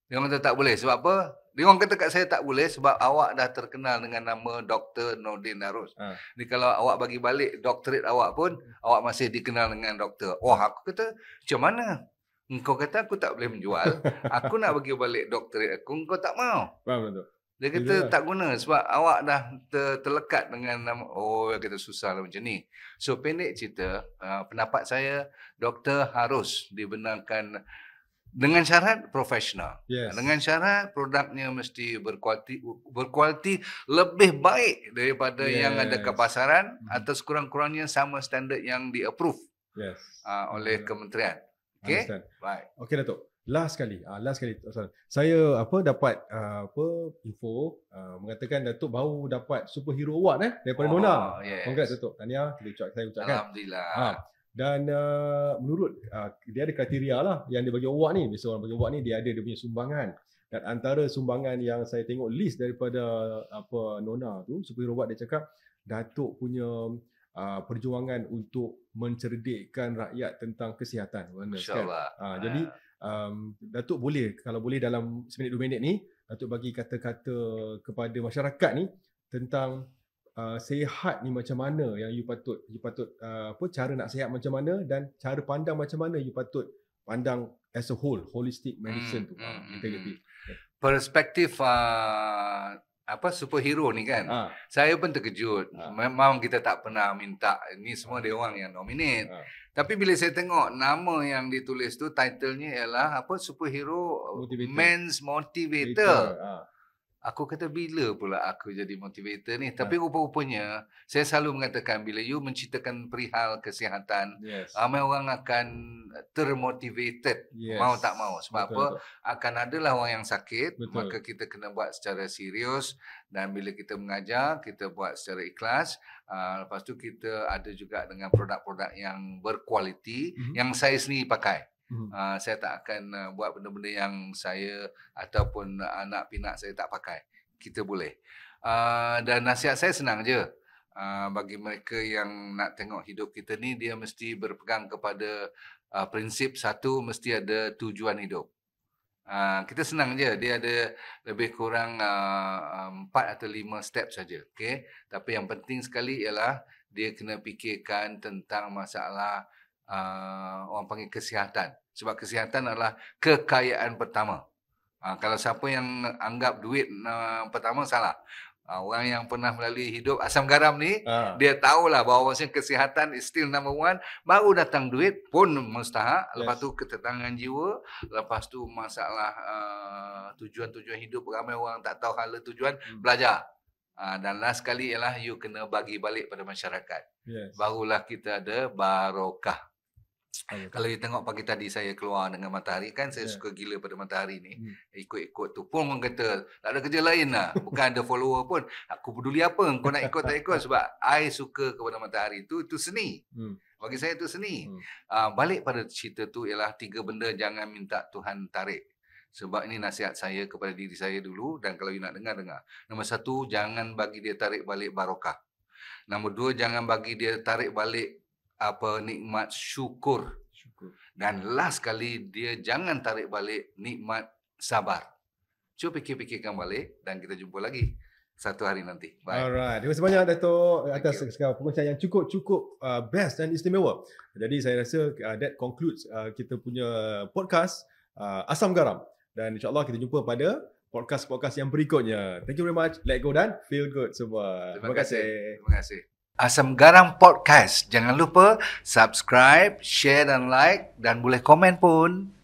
Dia orang kata tak boleh. Sebab apa? Dia orang kata kat saya tak boleh sebab awak dah terkenal dengan nama Dr. Nordin Darus. Jadi kalau awak bagi balik doktorat awak pun, awak masih dikenal dengan doktor. Aku kata, macam mana? Engkau kata aku tak boleh menjual. Aku nak bagi balik doktorat aku, engkau tak mau. Faham betul. Dia kata tak guna sebab awak dah terlekat dengan nama. Dia kata susah lah macam ni. So pendek cerita, pendapat saya, doktor harus dibenarkan dengan syarat profesional. Dengan syarat produknya mesti berkualiti lebih baik daripada yang ada ke pasaran atau sekurang-kurangnya sama standard yang di-approve oleh kementerian. Okey? Baik. Okey Datuk. Last sekali. Saya dapat info mengatakan Datuk baru dapat Superhero Award daripada Nona. Congrats Datuk. Tahniah, saya ucapkan. Alhamdulillah. Dan menurut dia ada kriteria lah yang dia bagi award ni. Biasa orang bagi award ni dia ada dia punya sumbangan. Dan antara sumbangan yang saya tengok list daripada Nona tu, Superhero Award, dia cakap Datuk punya perjuangan untuk mencerdikkan rakyat tentang kesihatan. InsyaAllah. Jadi Datuk boleh, kalau boleh dalam 1 minit 2 minit ni, Datuk bagi kata-kata kepada masyarakat ni tentang sihat ni macam mana yang you patut cara nak sihat macam mana dan cara pandang macam mana you patut pandang as a whole, holistic medicine tu. Perspektif superhero ni kan. Ah. Saya pun terkejut. Memang kita tak pernah minta. Ini semua dia orang yang nominate. Tapi bila saya tengok nama yang ditulis tu, titlenya ialah superhero men's motivator. Aku kata bila pula aku jadi motivator ni. Tapi rupa-rupanya saya selalu mengatakan bila you menceritakan perihal kesihatan, ramai orang akan termotivated, mau tak mau. Sebab apa? Akan adalah orang yang sakit, maka kita kena buat secara serius, dan bila kita mengajar, kita buat secara ikhlas. Lepas tu kita ada juga dengan produk-produk yang berkualiti yang saya sendiri pakai. Saya tak akan buat benda-benda yang saya ataupun anak pinak saya tak pakai. Kita boleh. Dan nasihat saya senang je. Bagi mereka yang nak tengok hidup kita ni, dia mesti berpegang kepada prinsip satu, mesti ada tujuan hidup. Kita senang je. Dia ada lebih kurang 4 atau 5 step saja. Okay? Tapi yang penting sekali ialah dia kena fikirkan tentang masalah orang panggil kesihatan. Sebab kesihatan adalah kekayaan pertama. Kalau siapa yang anggap duit pertama, salah. Orang yang pernah melalui hidup asam garam ni, dia tahulah bahawa kesihatan is still number one. Baru datang duit pun mustahak. Lepas tu ketenangan jiwa. Lepas tu masalah tujuan-tujuan hidup. Ramai orang tak tahu hala tujuan. Belajar. Dan last sekali ialah you kena bagi balik pada masyarakat. Barulah kita ada barokah. Kalau you tengok pagi tadi saya keluar dengan matahari kan, saya suka gila pada matahari ni. Ikut-ikut tu pun orang kata tak ada kerja lain lah. Bukan ada follower pun. Aku peduli apa kau nak ikut tak ikut, sebab I suka kepada matahari tu. Itu seni. Bagi saya itu seni. Balik pada cerita tu ialah 3 benda jangan minta Tuhan tarik. Sebab ini nasihat saya kepada diri saya dulu, dan kalau you nak dengar. Nombor 1, jangan bagi dia tarik balik barokah. Nombor 2, jangan bagi dia tarik balik nikmat syukur. Dan last kali, dia jangan tarik balik nikmat sabar. Cuba fikir-fikirkan balik, dan kita jumpa lagi satu hari nanti. Bye. Alright, terima kasih banyak Dato' atas perkongsian yang cukup best dan istimewa. Jadi saya rasa that concludes kita punya podcast Asam Garam, dan insyaAllah kita jumpa pada podcast-podcast yang berikutnya. Thank you very much. Let go dan feel good semua. Terima kasih. Terima kasih. Asam Garam Podcast. Jangan lupa subscribe, share dan like, dan boleh komen pun.